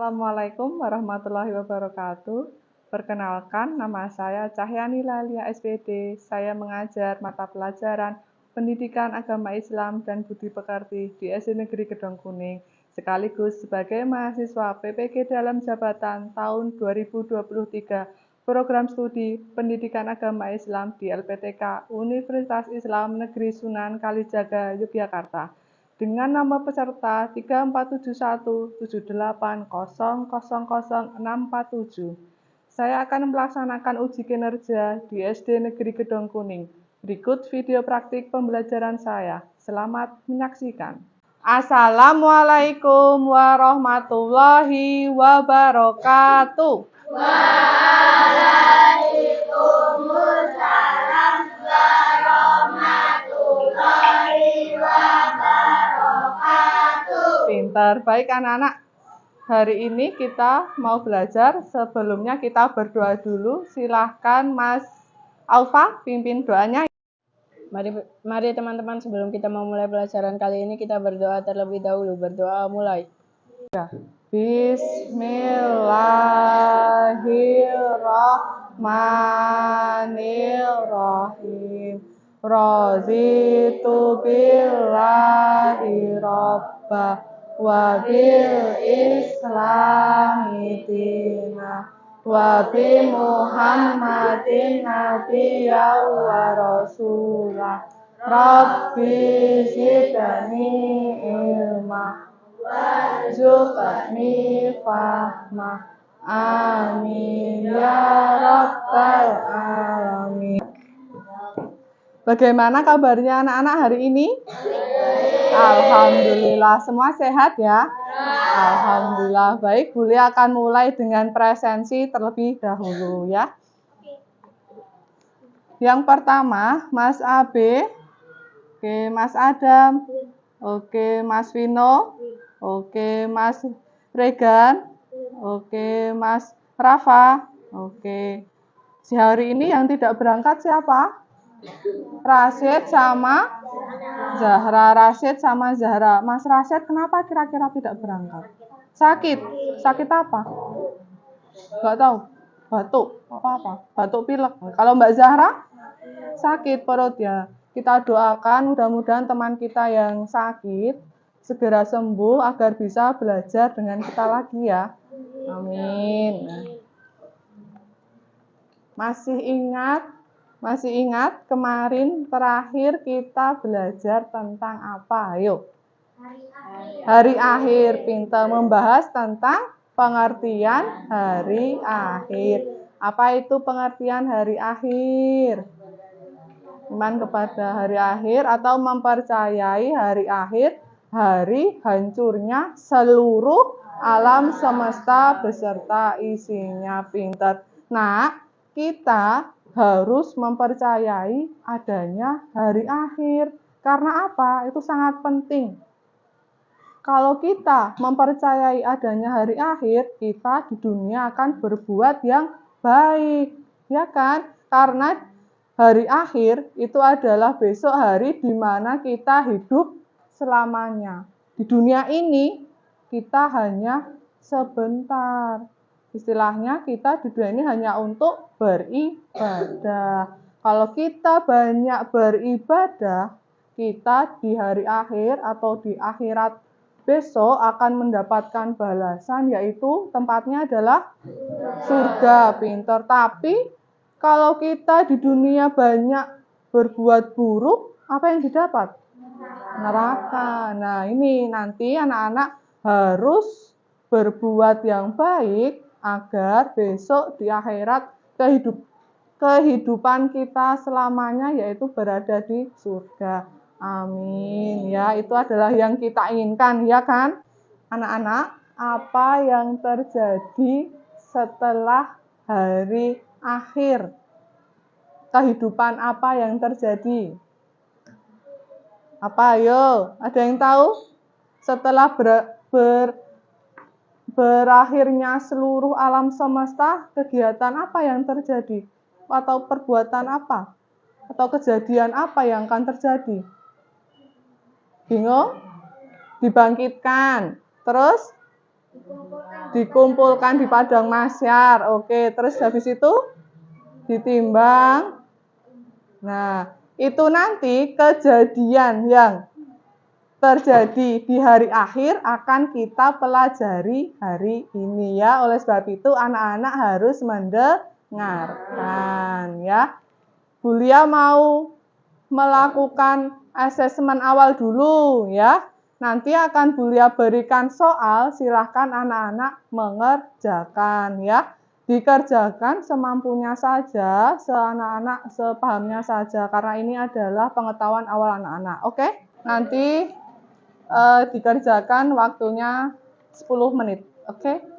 Assalamualaikum warahmatullahi wabarakatuh. Perkenalkan, nama saya Cahyani Lalia SPD. Saya mengajar mata pelajaran Pendidikan Agama Islam dan Budi Pekerti di SD Negeri Gedong Kuning, sekaligus sebagai mahasiswa PPG dalam jabatan tahun 2023 Program Studi Pendidikan Agama Islam di LPTK Universitas Islam Negeri Sunan Kalijaga, Yogyakarta, dengan nama peserta 341778000647. Saya akan melaksanakan uji kinerja di SD Negeri Gedong Kuning. Berikut video praktik pembelajaran saya. Selamat menyaksikan. Assalamualaikum warahmatullahi wabarakatuh. Waalaikumsalam warahmatullahi wabarakatuh. Pintar, baik anak-anak. Hari ini kita mau belajar. Sebelumnya kita berdoa dulu. Silahkan Mas Aufa pimpin doanya. Mari teman-teman, sebelum kita memulai pelajaran kali ini, kita berdoa terlebih dahulu. Berdoa mulai. Bismillahirrahmanirrahim. Raditu billahi robba wa bil islami dina wa bi Muhammadin nabiyya wa rasulah. Rabbi zidni ilma warzuqni fahma. Amin ya rabbal alamin. Bagaimana kabarnya anak-anak hari ini? Alhamdulillah, semua sehat ya? Alhamdulillah, baik. Buli akan mulai dengan presensi terlebih dahulu ya. Yang pertama, Mas Abe, oke, Mas Adam, oke, Mas Vino, oke, Mas Regan, oke, Mas Rafa, oke. Si hari ini yang tidak berangkat siapa? Rasyid sama Zahra. Rasyid sama Zahra. Mas Rasyid kenapa kira-kira tidak berangkat? Sakit. Sakit apa? Gak tahu. Batuk. Apa-apa? Batuk pilek. Kalau Mbak Zahra? Sakit perut ya. Kita doakan mudah-mudahan teman kita yang sakit segera sembuh agar bisa belajar dengan kita lagi ya. Amin. Masih ingat kemarin terakhir kita belajar tentang apa? Ayo. Hari akhir. Pintar, membahas tentang pengertian hari akhir. Apa itu pengertian hari akhir? Iman kepada hari akhir atau mempercayai hari akhir, hari hancurnya seluruh alam semesta beserta isinya. Pintar. Nah, kita harus mempercayai adanya hari akhir. Karena apa? Itu sangat penting. Kalau kita mempercayai adanya hari akhir, kita di dunia akan berbuat yang baik. Ya kan? Karena hari akhir itu adalah besok hari di mana kita hidup selamanya. Di dunia ini kita hanya sebentar. Istilahnya kita di dunia ini hanya untuk beribadah. Kalau kita banyak beribadah, kita di hari akhir atau di akhirat besok akan mendapatkan balasan, yaitu tempatnya adalah surga. Pintar. Tapi kalau kita di dunia banyak berbuat buruk, apa yang didapat? Neraka. Nah, ini nanti anak-anak harus berbuat yang baik agar besok di akhirat kehidupan kita selamanya yaitu berada di surga. Amin. Ya, itu adalah yang kita inginkan, ya kan? Anak-anak, apa yang terjadi setelah hari akhir? Kehidupan apa yang terjadi? Apa, ayo? Ada yang tahu? Setelah berakhirnya seluruh alam semesta, kegiatan apa yang terjadi? Atau perbuatan apa? Atau kejadian apa yang akan terjadi? Bingung? Dibangkitkan. Terus? dikumpulkan di padang mahsyar. Oke, terus habis itu ditimbang. Nah, itu nanti kejadian yang terjadi di hari akhir akan kita pelajari hari ini ya. Oleh sebab itu anak-anak harus mendengarkan ya. Bulia mau melakukan asesmen awal dulu ya. Nanti akan Bulia berikan soal, silahkan anak-anak mengerjakan ya. Dikerjakan semampunya saja, seanak-anak sepahamnya saja, karena ini adalah pengetahuan awal anak-anak. Oke? Nanti dikerjakan waktunya 10 menit. Oke?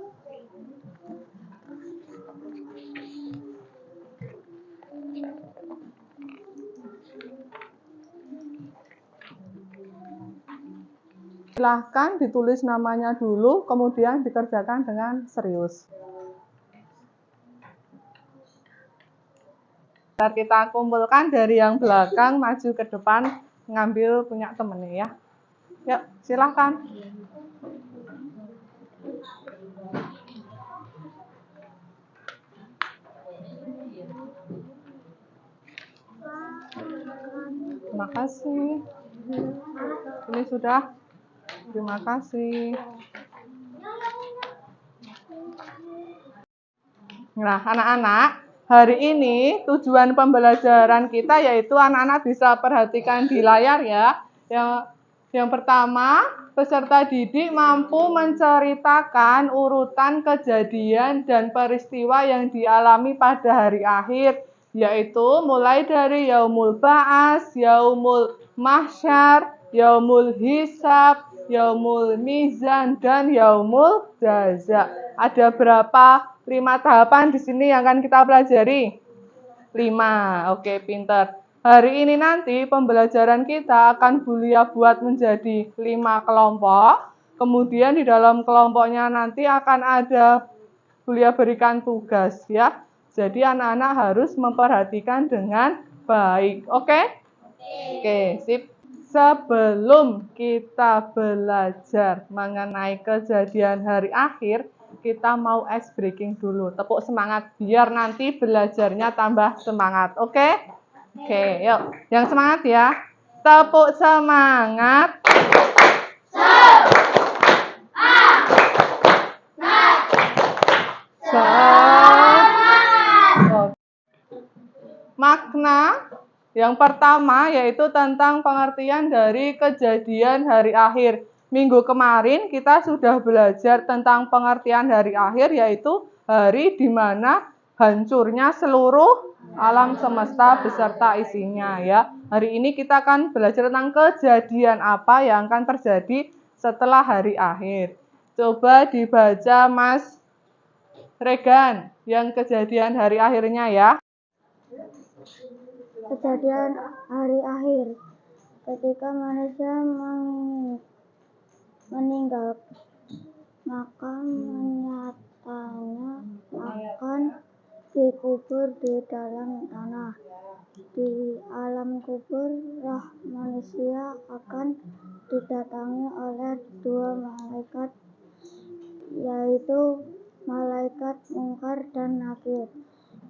Silahkan ditulis namanya dulu, kemudian dikerjakan dengan serius. Biar kita kumpulkan dari yang belakang, maju ke depan, ngambil punya temennya ya. Yuk, silahkan. Terima kasih. Ini sudah. Terima kasih. Nah, anak-anak, hari ini tujuan pembelajaran kita yaitu anak-anak bisa perhatikan di layar ya. Yang pertama, peserta didik mampu menceritakan urutan kejadian dan peristiwa yang dialami pada hari akhir, yaitu mulai dari Yaumul Ba'ats, Yaumul Mahsyar, Yaumul Hisab, Yaumul Mizan, dan Yaumul Jaza. Ada berapa? 5 tahapan di sini yang akan kita pelajari. 5. Oke, pinter. Hari ini nanti pembelajaran kita akan Bulia buat menjadi 5 kelompok. Kemudian di dalam kelompoknya nanti akan ada Bulia berikan tugas ya. Jadi anak-anak harus memperhatikan dengan baik. Oke? Oke, sip. Sebelum kita belajar mengenai kejadian hari akhir, kita mau ice breaking dulu. Tepuk semangat biar nanti belajarnya tambah semangat. Oke? Oke, yuk. Yang semangat ya. Tepuk semangat. Makna yang pertama yaitu tentang pengertian dari kejadian hari akhir. Minggu kemarin kita sudah belajar tentang pengertian hari akhir, yaitu hari di mana hancurnya seluruh alam semesta beserta isinya ya. Hari ini kita akan belajar tentang kejadian apa yang akan terjadi setelah hari akhir. Coba dibaca Mas Regan yang kejadian hari akhirnya ya. Kejadian hari akhir, ketika manusia meninggal, maka mayatnya akan dikubur di dalam tanah. Di alam kubur, roh manusia akan didatangi oleh 2 malaikat, yaitu malaikat Mungkar dan Nakir.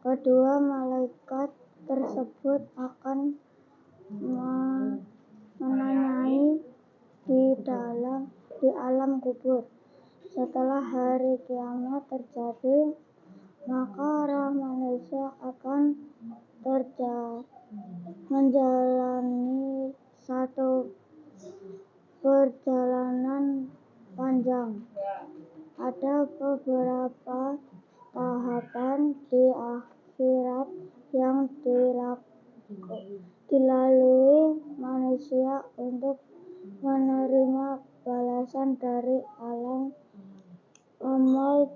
Kedua malaikat tersebut akan menanyai di alam kubur. Setelah hari kiamat terjadi, maka roh manusia akan menjalani satu perjalanan panjang. Ada beberapa tahapan di akhirat yang dilalui manusia untuk menerima balasan dari amal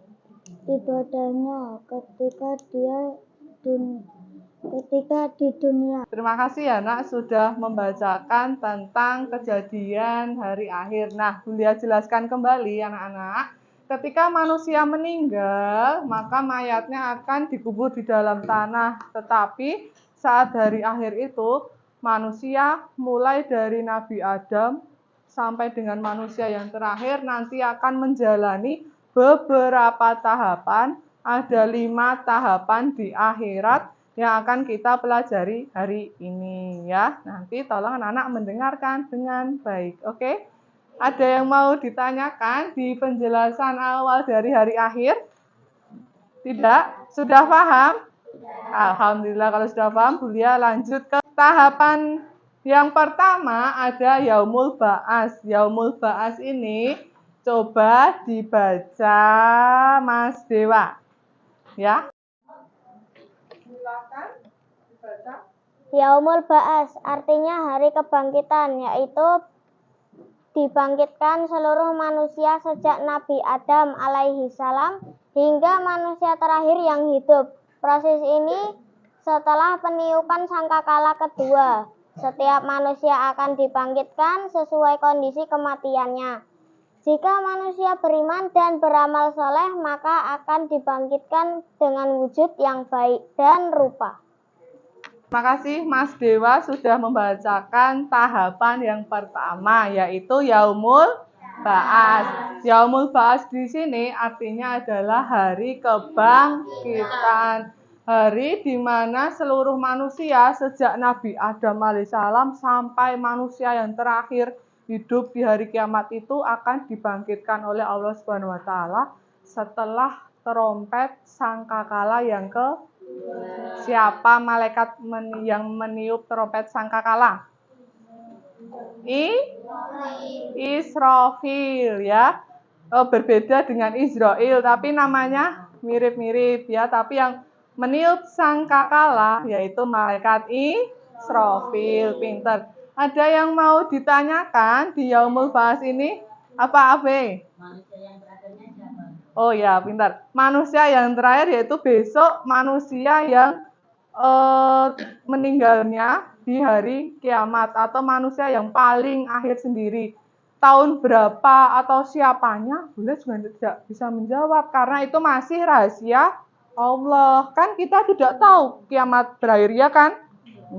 ibadahnya ketika di dunia. Terima kasih ya nak sudah membacakan tentang kejadian hari akhir. Nah, Bulia jelaskan kembali anak-anak. Ketika manusia meninggal, maka mayatnya akan dikubur di dalam tanah. Tetapi saat hari akhir itu, manusia mulai dari Nabi Adam sampai dengan manusia yang terakhir nanti akan menjalani beberapa tahapan, ada 5 tahapan di akhirat yang akan kita pelajari hari ini ya. Nanti tolong anak-anak mendengarkan dengan baik, oke? Ada yang mau ditanyakan di penjelasan awal dari hari akhir? Tidak? Sudah paham? Alhamdulillah kalau sudah paham, Bulia lanjut ke tahapan yang pertama ada Yaumul Ba'as. Yaumul Ba'as ini coba dibaca Mas Dewa. Ya. Silakan dibaca. Yaumul Ba'as artinya hari kebangkitan, yaitu dibangkitkan seluruh manusia sejak Nabi Adam alaihi salam hingga manusia terakhir yang hidup. Proses ini setelah peniupan sangkakala kedua. Setiap manusia akan dibangkitkan sesuai kondisi kematiannya. Jika manusia beriman dan beramal soleh, maka akan dibangkitkan dengan wujud yang baik dan rupa. Terima kasih Mas Dewa sudah membacakan tahapan yang pertama, yaitu Yaumul Ba'as. Yaumul Ba'as di sini artinya adalah hari kebangkitan. Hari di mana seluruh manusia sejak Nabi Adam alaihissalam sampai manusia yang terakhir hidup di hari kiamat itu akan dibangkitkan oleh Allah Subhanahu wa taala setelah trompet sangkakala yang ke siapa malaikat yang meniup trompet sangkakala? Israfil ya. Berbeda dengan Israel, tapi namanya mirip-mirip ya. Tapi yang meniup sangkakala yaitu malaikat Israfil. Pinter. Ada yang mau ditanyakan di Yaumul Ba'as ini? Apa, Abe? Oh ya, pintar. Manusia yang terakhir yaitu besok manusia yang meninggalnya di hari kiamat atau manusia yang paling akhir sendiri. Tahun berapa atau siapanya, boleh juga tidak bisa menjawab karena itu masih rahasia Allah. Kan kita tidak tahu kiamat berakhir ya kan?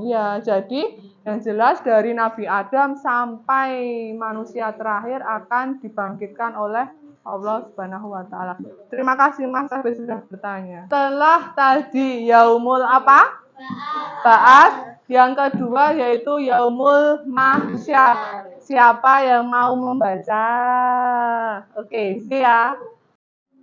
Iya, jadi yang jelas dari Nabi Adam sampai manusia terakhir akan dibangkitkan oleh Allah Subhanahu wa taala. Terima kasih Mas Abe sudah bertanya. Setelah tadi Yaumul apa? Ba'as. Yang kedua yaitu Yaumul Mahsyar. Siapa yang mau membaca? Oke, siap.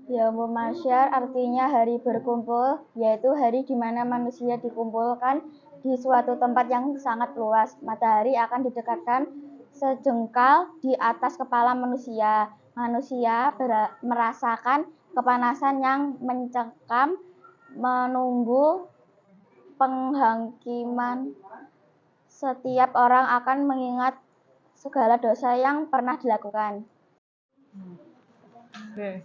Yaumul Mahsyar artinya hari berkumpul, yaitu hari di mana manusia dikumpulkan di suatu tempat yang sangat luas. Matahari akan didekatkan sejengkal di atas kepala manusia. Manusia merasakan kepanasan yang mencekam menunggu penghakiman. Setiap orang akan mengingat segala dosa yang pernah dilakukan. Oke.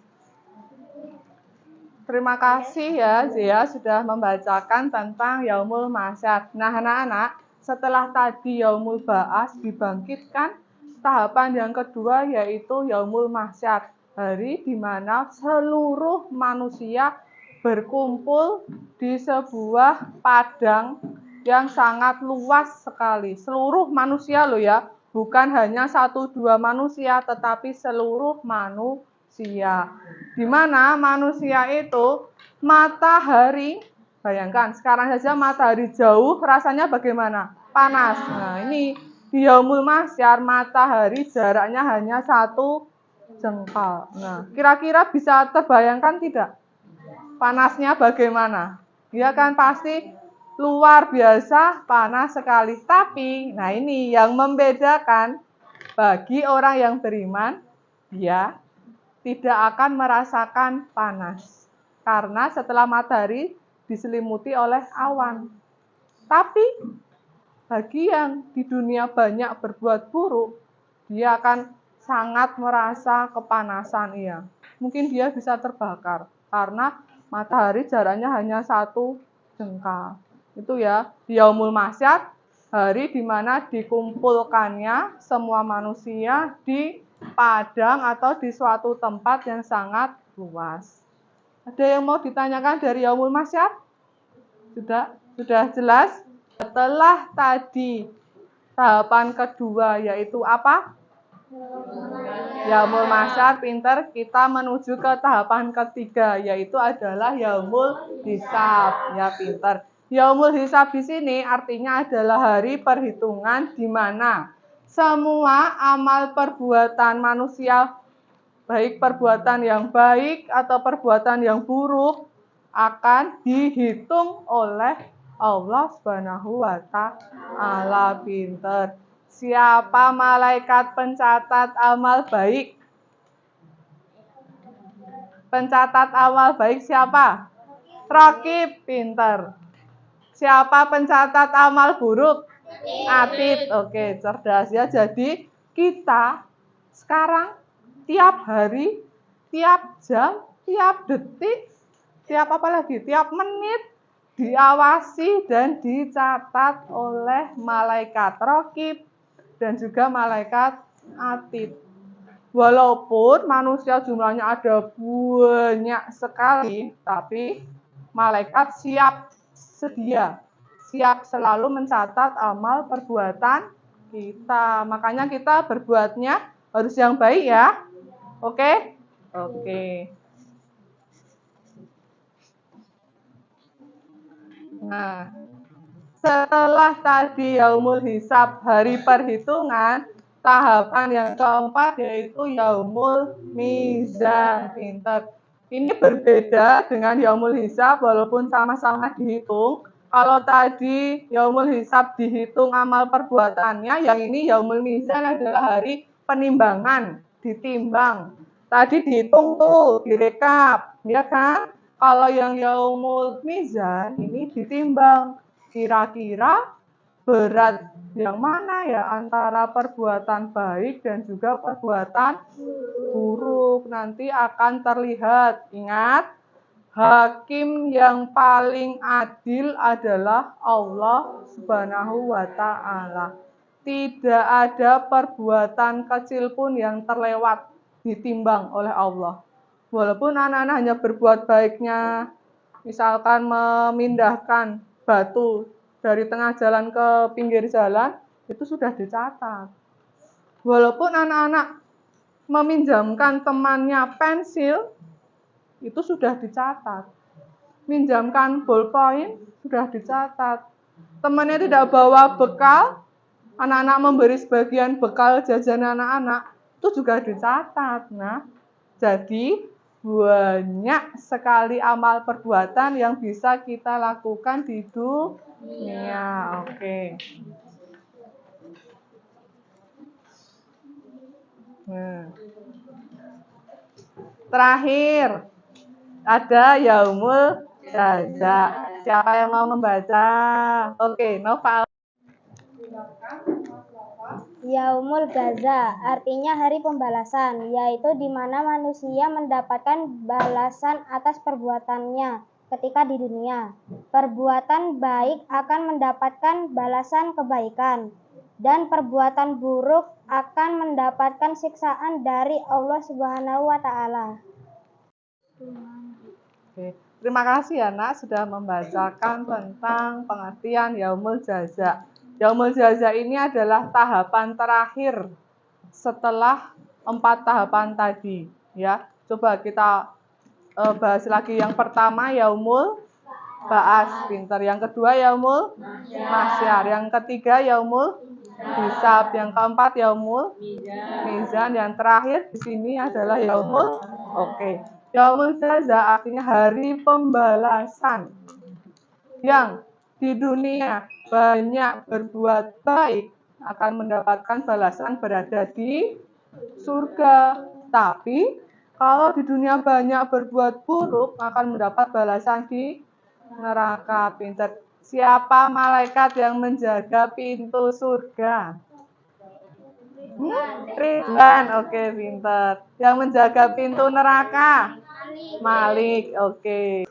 Terima kasih ya Zia sudah membacakan tentang Yaumul Mahsyar. Nah anak-anak, setelah tadi Yaumul Ba'as dibangkitkan, tahapan yang kedua yaitu Yaumul Mahsyar. Hari di mana seluruh manusia berkumpul di sebuah padang yang sangat luas sekali. Seluruh manusia loh ya, bukan hanya 1-2 manusia, tetapi seluruh manusia. Di mana manusia itu matahari, bayangkan sekarang saja matahari jauh rasanya bagaimana? Panas. Nah ini di Yaumul Mahsyar matahari jaraknya hanya 1 jengkal. Nah kira-kira bisa terbayangkan tidak? Panasnya bagaimana? Ya kan pasti luar biasa panas sekali. Tapi nah ini yang membedakan bagi orang yang beriman, dia tidak akan merasakan panas. Karena setelah matahari diselimuti oleh awan. Tapi bagi yang di dunia banyak berbuat buruk, dia akan sangat merasa kepanasan ia. Mungkin dia bisa terbakar karena matahari jaraknya hanya 1 jengkal. Itu ya, di Yaumul Mahsyar, hari di mana dikumpulkannya semua manusia di padang atau di suatu tempat yang sangat luas. Ada yang mau ditanyakan dari Yaumul Mahsyar? Sudah jelas? Setelah tadi tahapan kedua yaitu apa? Yaumul Mahsyar, pinter. Kita menuju ke tahapan ketiga, yaitu adalah Yaumul Hisab. Ya, pinter. Yaumul Hisab di sini artinya adalah hari perhitungan di mana semua amal perbuatan manusia, baik perbuatan yang baik atau perbuatan yang buruk, akan dihitung oleh Allah Subhanahu wa Ta'ala. Pinter. Siapa malaikat pencatat amal baik? Pencatat amal baik siapa? Raqib. Pinter. Siapa pencatat amal buruk? Atid. Oke, cerdas ya. Jadi kita sekarang tiap hari, tiap jam, tiap detik, tiap apa lagi? Tiap menit diawasi dan dicatat oleh malaikat Raqib dan juga malaikat Atid. Walaupun manusia jumlahnya ada banyak sekali, tapi malaikat siap sedia, siap selalu mencatat amal perbuatan kita. Makanya kita berbuatnya harus yang baik ya. Oke? Oke. Nah, setelah tadi Yaumul Hisab, hari perhitungan, tahapan yang keempat yaitu Yaumul Mizan. Pinter. Ini berbeda dengan Yaumul Hisab walaupun sama-sama dihitung. Kalau tadi Yaumul Hisab dihitung amal perbuatannya, yang ini Yaumul Mizan adalah hari penimbangan, ditimbang. Tadi dihitung tuh, direkap, ya kan? Kalau yang Yaumul Mizan ini ditimbang. Kira-kira berat yang mana ya antara perbuatan baik dan juga perbuatan buruk, nanti akan terlihat. Ingat, hakim yang paling adil adalah Allah Subhanahu wa Ta'ala. Tidak ada perbuatan kecil pun yang terlewat ditimbang oleh Allah. Walaupun anak-anak hanya berbuat baiknya, misalkan memindahkan batu dari tengah jalan ke pinggir jalan, itu sudah dicatat. Walaupun anak-anak meminjamkan temannya pensil, itu sudah dicatat. Minjamkan ballpoint, sudah dicatat. Temannya tidak bawa bekal, anak-anak memberi sebagian bekal jajan anak-anak, itu juga dicatat. Nah, jadi banyak sekali amal perbuatan yang bisa kita lakukan di dunia. Oke. Nah. Terakhir, ada Yaumul Jaza. Siapa yang mau membaca? Oke, Nova. Yaumul Jaza artinya hari pembalasan, yaitu di mana manusia mendapatkan balasan atas perbuatannya ketika di dunia. Perbuatan baik akan mendapatkan balasan kebaikan, dan perbuatan buruk akan mendapatkan siksaan dari Allah Subhanahu wa Ta'ala. Oke. Terima kasih ya Nak sudah membacakan tentang pengertian Yaumul Jaza. Yaumul Jaza ini adalah tahapan terakhir setelah 4 tahapan tadi. Ya, coba kita bahas lagi. Yang pertama Yaumul Ba'as, pinter. Yang kedua Yaumul Mahsyar. Yang ketiga Yaumul Hisab. Yang keempat Yaumul Mizan. Yang terakhir di sini adalah Yaumul Yaumul Jaza artinya hari pembalasan. Yang di dunia banyak berbuat baik akan mendapatkan balasan berada di surga. Tapi kalau di dunia banyak berbuat buruk akan mendapat balasan di neraka. Pinter. Siapa malaikat yang menjaga pintu surga? Ridwan. Oke, pinter. Yang menjaga pintu neraka? Malik. Oke.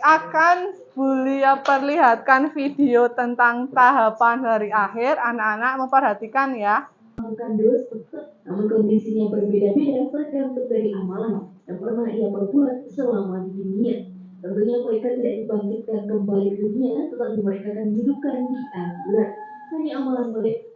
Akan Bulia perlihatkan video tentang tahapan hari akhir. Anak-anak memperhatikan ya. Namun kondisinya berbeda-beda tergantung dari amalan yang pernah ia perbuat selama di dunia. Tentunya mereka tidak dibangkitkan kembali ke dunia, tetapi mereka akan dihidupkan di akhirat. Hanya amalan mereka.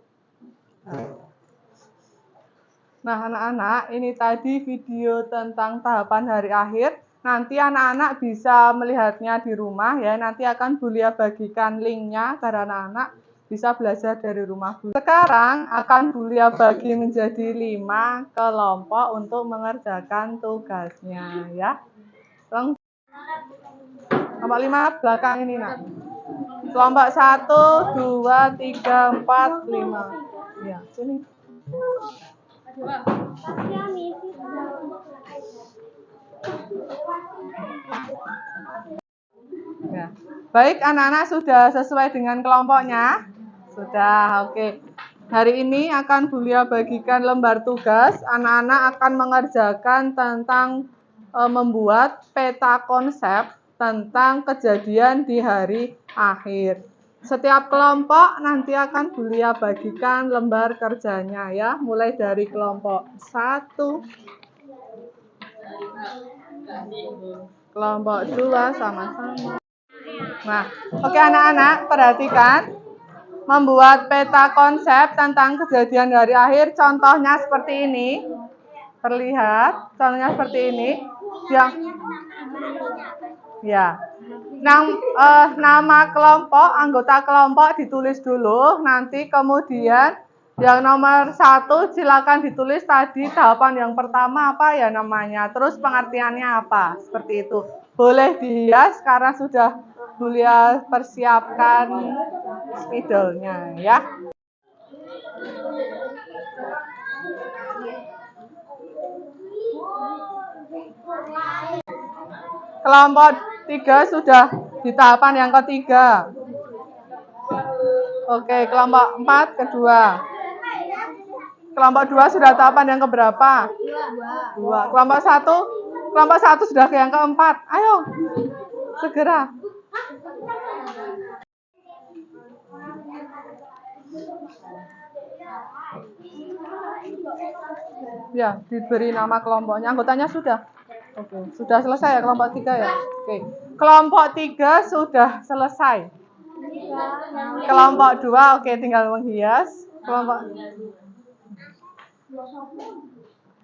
Nah, anak-anak, ini tadi video tentang tahapan hari akhir. Nanti anak-anak bisa melihatnya di rumah ya. Nanti akan Bulia bagikan linknya agar anak-anak bisa belajar dari rumah. Sekarang akan Bulia bagi menjadi 5 kelompok untuk mengerjakan tugasnya ya. Kelompok 5 belakang ini nak. Kelompok 1, 2, 3, 4, 5. Ya, sini. Ya. Baik, anak-anak sudah sesuai dengan kelompoknya? Sudah, oke. Hari ini akan Bulia bagikan lembar tugas. Anak-anak akan mengerjakan tentang membuat peta konsep tentang kejadian di hari akhir. Setiap kelompok nanti akan Bulia bagikan lembar kerjanya ya, mulai dari kelompok 1, kelompok 2 sama-sama. Nah, oke anak-anak, perhatikan. Membuat peta konsep tentang kejadian dari akhir, contohnya seperti ini. Terlihat, contohnya seperti ini. Ya. Nama kelompok, anggota kelompok ditulis dulu, nanti kemudian yang nomor 1 silakan ditulis tadi tahapan yang pertama apa ya namanya, terus pengertiannya apa, seperti itu. Boleh dihias karena sudah Bulia persiapkan spidolnya ya. Kelompok 3 sudah di tahapan yang ketiga. Oke, kelompok 4 kedua. Kelompok 2 sudah tahapan yang keberapa? 2. Kelompok 1 sudah ke yang keempat. Ayo, segera. Ya, diberi nama kelompoknya. Anggotanya sudah. Oke, sudah selesai ya kelompok 3 ya? Oke. Kelompok 3 sudah selesai. Kelompok 2 oke tinggal menghias. Kelompok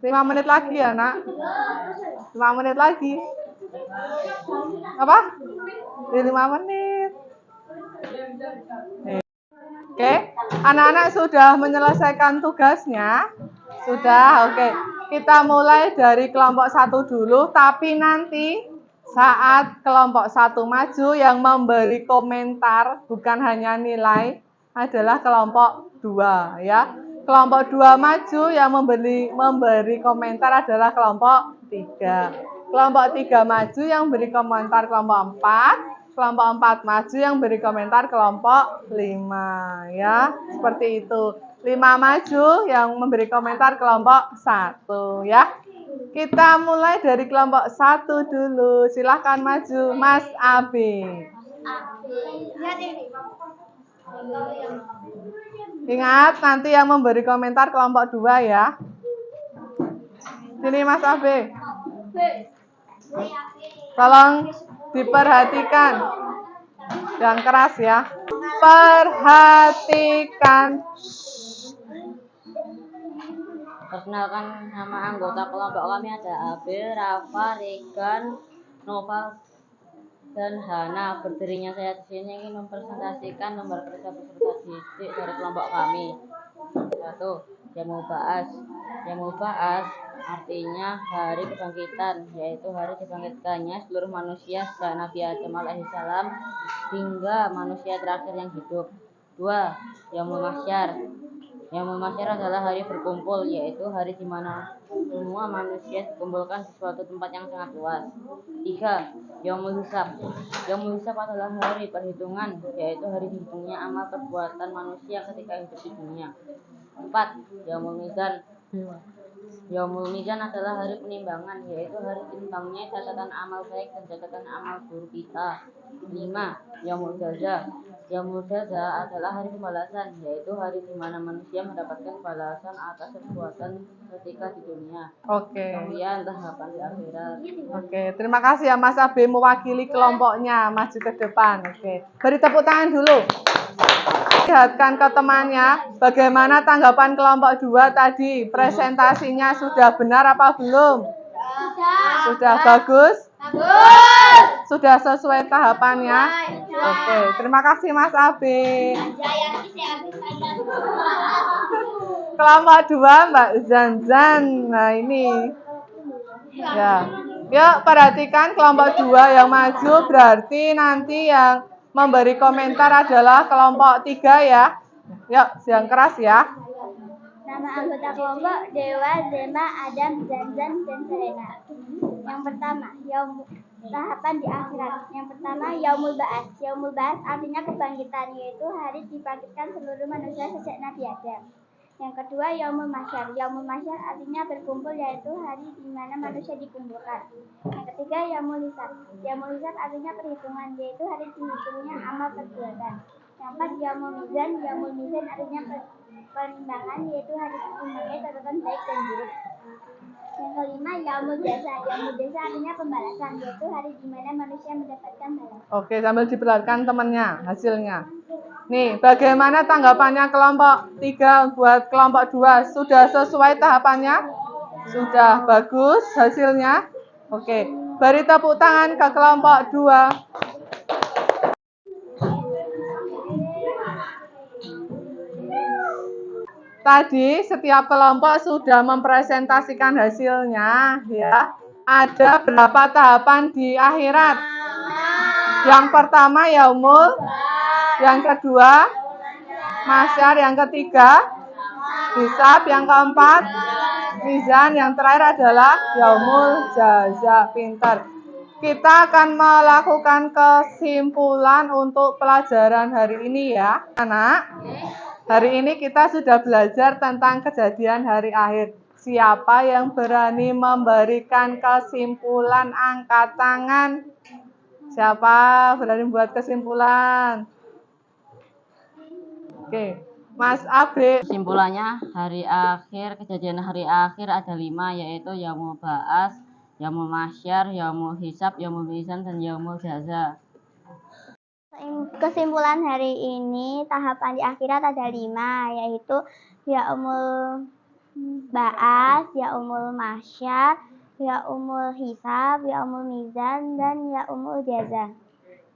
5 menit lagi ya, Nak. 5 menit lagi. Apa? 5 menit. Oke, anak-anak sudah menyelesaikan tugasnya? Sudah, oke. Kita mulai dari kelompok 1 dulu, tapi nanti saat kelompok 1 maju yang memberi komentar, bukan hanya nilai, adalah kelompok 2 ya. Kelompok 2 maju yang memberi komentar adalah kelompok 3. Kelompok 3 maju yang beri komentar kelompok 4. Kelompok 4 maju yang beri komentar kelompok 5 ya. Seperti itu. 5 maju yang memberi komentar kelompok 1 ya. Kita mulai dari kelompok 1 dulu. Silahkan maju Mas Abi. Ingat nanti yang memberi komentar kelompok 2 ya. Sini Mas Abi. Tolong diperhatikan. Yang keras ya. Perhatikan. Perkenalkan, nama anggota kelompok kami ada Abil, Rafa, Regan, Nova, dan Hana. Berdirinya saya di sini ingin mempresentasikan lembar kerja peserta didik dari kelompok kami. 1. Jamuba'as artinya hari kebangkitan, yaitu hari dibangkitkannya seluruh manusia sejak Nabi Adam alaihissalam hingga manusia terakhir yang hidup. 2. Yaumul Mahsyar. Yaumul Mahsyar adalah hari berkumpul, yaitu hari di mana semua manusia dikumpulkan di suatu tempat yang sangat luas. 3. Yaumul Hisab. Yaumul Hisab adalah hari perhitungan, yaitu hari dihitungnya amal perbuatan manusia ketika hidup di dunia. 4. Yaumul Mizan. Yaumul Mizan adalah hari penimbangan, yaitu hari timbangnya catatan amal baik dan catatan amal buruk kita. 5. Yaumul Jaza. Yaumul Jaza adalah hari pembalasan, yaitu hari di mana manusia mendapatkan balasan atas perbuatan ketika di dunia. Oke. Kemudian tahapan di akhirat. Oke, terima kasih ya Mas Abi mewakili kelompoknya maju ke depan. Oke, beri tepuk tangan dulu. Lihatkan ke temannya, bagaimana tanggapan kelompok 2 tadi? Presentasinya sudah benar apa belum? Sudah bagus? Sudah sesuai tahapannya? Oke, terima kasih Mas Abi. Kelompok 2 Mbak Zanzan. Nah ini. Ya. Yuk perhatikan kelompok 2 yang maju, berarti nanti yang memberi komentar adalah kelompok 3 ya. Yuk, yang keras ya. Nama anggota kelompok Dewa, Zema, Adam, Zanzan, dan Serena. Yang pertama, tahapan di akhirat. Yang pertama, Yaumul Ba'ats. Yaumul Ba'ats artinya kebangkitan, yaitu hari dibangkitkan seluruh manusia sejak Nabi Adam. Yang kedua, Yaumul Mahsyar. Yaumul Mahsyar artinya berkumpul, yaitu hari di mana manusia dikumpulkan. Yang ketiga, Yaumul Hisab. Yaumul Hisab artinya perhitungan, yaitu hari dihitungnya amal perbuatan. Yang empat, Yaumul Mizan. Yaumul Mizan artinya penimbangan, yaitu hari ditimbangnya catatan baik dan buruk. Yang kelima, Yaumul Jaza. Yaumul Jaza artinya pembalasan, yaitu hari di mana manusia mendapatkan balas. Oke, sambil diperlihatkan temannya hasilnya. Nih, bagaimana tanggapannya kelompok 3 buat kelompok 2? Sudah sesuai tahapannya? Sudah bagus hasilnya? Oke, beri tepuk tangan ke kelompok 2. Tadi setiap kelompok sudah mempresentasikan hasilnya ya. Ada berapa tahapan di akhirat? Yang pertama Yaumul, yang kedua Mahsyar, yang ketiga Hisab, yang keempat Mizan, yang terakhir adalah Yaumul Jaza. Pintar. Kita akan melakukan kesimpulan untuk pelajaran hari ini ya, anak. Hari ini kita sudah belajar tentang kejadian hari akhir. Siapa yang berani memberikan kesimpulan? Angkat tangan. Siapa berani buat kesimpulan? Oke, Mas Abe. Kesimpulannya, kejadian hari akhir ada 5, yaitu Yaumul Ba'ats, Yaumul Mahsyar, Yaumul Hisab, Yaumul Mizan, dan Yaumul Jaza. Kesimpulan hari ini, tahapan di akhirat ada 5, yaitu Yaumul Ba'ats, Yaumul Mahsyar, Yaumul Hisab, Yaumul Mizan, dan Yaumul Jaza.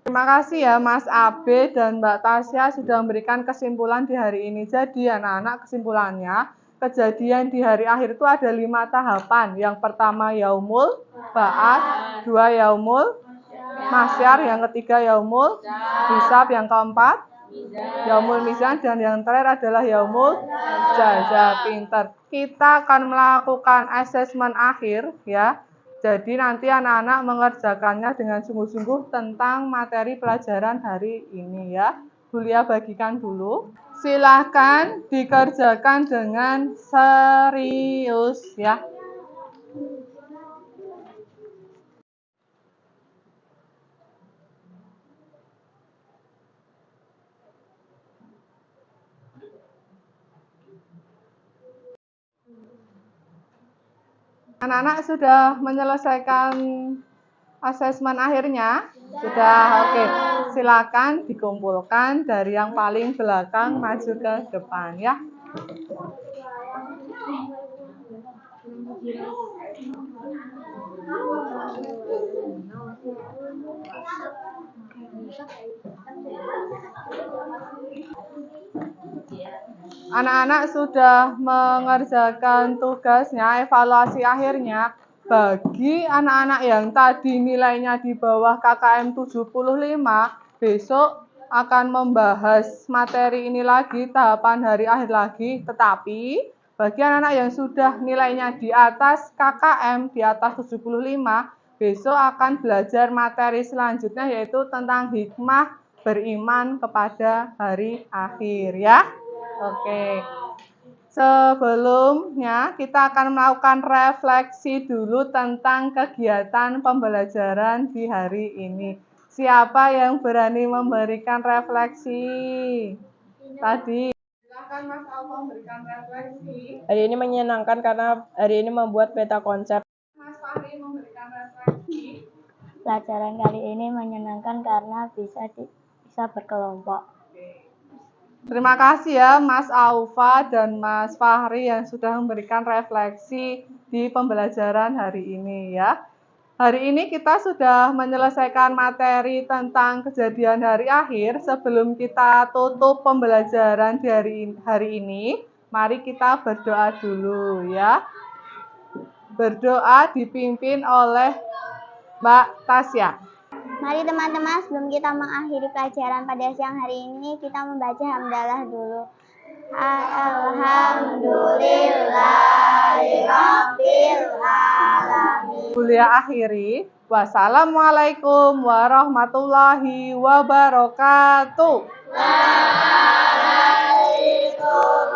Terima kasih ya Mas Abe dan Mbak Tasya sudah memberikan kesimpulan di hari ini. Jadi anak-anak, kesimpulannya, kejadian di hari akhir itu ada 5 tahapan. Yang pertama Yaumul Ba'ats, 2 Yaumul Mahsyar, yang ketiga Yaumul Hisab, yang keempat Yaumul Mizan, dan yang terakhir adalah Yaumul Jaza. Pintar. Kita akan melakukan asesmen akhir ya. Jadi nanti anak-anak mengerjakannya dengan sungguh-sungguh tentang materi pelajaran hari ini ya. Julia bagikan dulu. Silahkan dikerjakan dengan serius ya. Anak-anak sudah menyelesaikan asesmen akhirnya? Sudah, oke. Silakan dikumpulkan dari yang paling belakang maju ke depan ya. Anak-anak sudah mengerjakan tugasnya, evaluasi akhirnya. Bagi anak-anak yang tadi nilainya di bawah KKM 75, besok akan membahas materi ini lagi, tahapan hari akhir lagi. Tetapi bagi anak-anak yang sudah nilainya di atas KKM, di atas 75, besok akan belajar materi selanjutnya, yaitu tentang hikmah beriman kepada hari akhir ya. Oke, sebelumnya kita akan melakukan refleksi dulu tentang kegiatan pembelajaran di hari ini. Siapa yang berani memberikan refleksi tadi? Silakan Mas Alfa memberikan refleksi. Hari ini menyenangkan karena hari ini membuat peta konsep. Mas Fahri memberikan refleksi. Pelajaran kali ini menyenangkan karena bisa berkelompok. Terima kasih ya Mas Aufa dan Mas Fahri yang sudah memberikan refleksi di pembelajaran hari ini ya. Hari ini kita sudah menyelesaikan materi tentang kejadian hari akhir. Sebelum kita tutup pembelajaran di hari ini, mari kita berdoa dulu ya. Berdoa dipimpin oleh Mbak Tasya. Mari teman-teman, sebelum kita mengakhiri pelajaran pada siang hari ini, kita membaca hamdalah dulu. Alhamdulillahirabbil alamin. Kuliah akhiri. Wassalamualaikum warahmatullahi wabarakatuh. Waalaikumsalam